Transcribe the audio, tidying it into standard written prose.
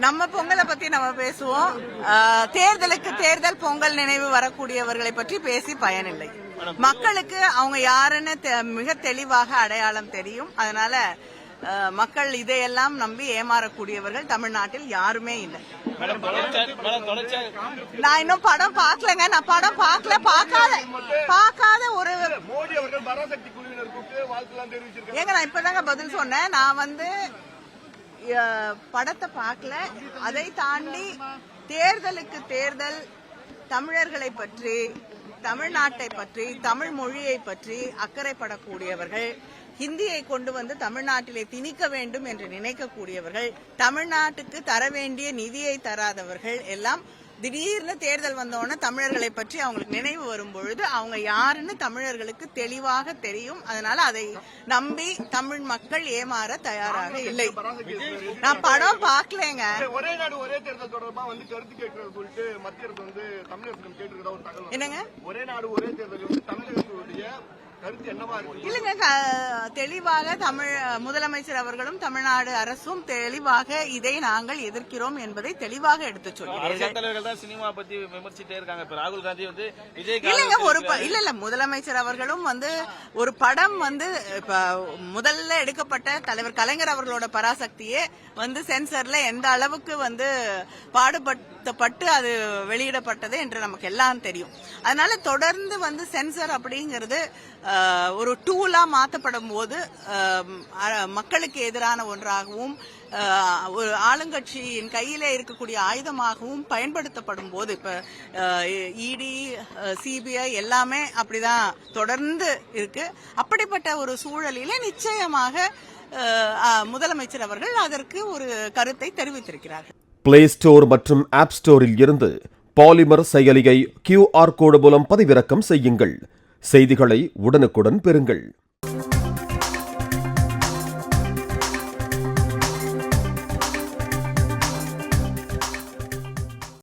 நம்ம பொங்கலை பத்தி நம்ம பேசுவோம். தேர்தலுக்கு தேர்தல் பொங்கல் நினைவு வரக்கூடியவர்களை பற்றி பேசி பயனில்லை. மக்களுக்கு அவங்க யாருன்னு மிக தெளிவாக அடையாளம் தெரியும். அதனால மக்கள் இதையெல்லாம் நம்பி ஏமாறக்கூடியவர்கள் தமிழ்நாட்டில் யாருமே இல்லை. நான் இன்னும் படம் பார்க்கலங்க. நான் படம் பார்க்காத ஒரு ஏங்க நான் இப்பதாங்க பதில் சொன்னேன். நான் படத்தை பார்க்கல. அதை தாண்டி தேர்தலுக்கு தேர்தல் தமிழர்களை பற்றி, தமிழ்நாட்டை பற்றி, தமிழ் மொழியை பற்றி அக்கறைப்படக்கூடியவர்கள், ஹிந்தியை கொண்டு வந்து தமிழ்நாட்டிலே திணிக்க வேண்டும் என்று நினைக்கக்கூடியவர்கள், தமிழ்நாட்டுக்கு தர வேண்டிய நிதியை தராதவர்கள் எல்லாம் திடீர்னு தேர்தல் வந்தோடனே தமிழர்களை பற்றி அவங்களுக்கு நினைவு வரும் பொழுது அவங்க யாருன்னு தமிழர்களுக்கு தெளிவாக தெரியும். அதனால அதை நம்பி தமிழ் மக்கள் ஏமாற தயாராக இல்லை. நான் படம் பார்க்கலங்க. ஒரே நாடு ஒரே தேர்தல் தொடர்பா கருத்து கேட்கறது சொல்லிட்டு மத்திய அரசு தமிழகத்திடம் கேட்டிருக்கதா ஒரு தகவல். என்னங்க ஒரே நாடு ஒரே தேர்தல் தமிழகத்துடைய இல்லங்க, தெளிவாக முதலமைச்சர் அவர்களும் தமிழ்நாடு அரசும் தெளிவாக இதை நாங்கள் எதிர்க்கிறோம் என்பதை தெளிவாக எடுத்து சொல்கிறார்கள். சினிமா பத்தி விமர்சிட்டே இருக்காங்க. ராகுல் காந்தி இல்ல முதலமைச்சர் அவர்களும் ஒரு படம் முதல்ல எடுக்கப்பட்ட தலைவர் கலைஞர் அவர்களோட பராசக்தியே சென்சர்ல எந்த அளவுக்கு பாடுபட்டு அது வெளியிடப்பட்டது என்று நமக்கு எல்லாம் தெரியும். அதனால தொடர்ந்து சென்சர் அப்படிங்கிறது ஒரு டூலா மாற்றப்படும் போது மக்களுக்கு எதிரான ஒன்றாகவும் ஒரு ஆளுங்கட்சியின் கையிலே இருக்கக்கூடிய ஆயுதமாகவும் பயன்படுத்தப்படும் போது இப்ப இடி, சிபிஐ எல்லாமே அப்படிதான் தொடர்ந்து இருக்கு. அப்படிப்பட்ட ஒரு சூழலிலே நிச்சயமாக முதலமைச்சர் அவர்கள் அதற்கு ஒரு கருத்தை தெரிவித்திருக்கிறார்கள். பிளே ஸ்டோர் மற்றும் ஆப் ஸ்டோரில் இருந்து பாலிமர் செயலியை QR கோடு மூலம் பதிவிறக்கம் செய்யுங்கள். செய்திகளை உடனுக்குடன் பெறுங்கள்.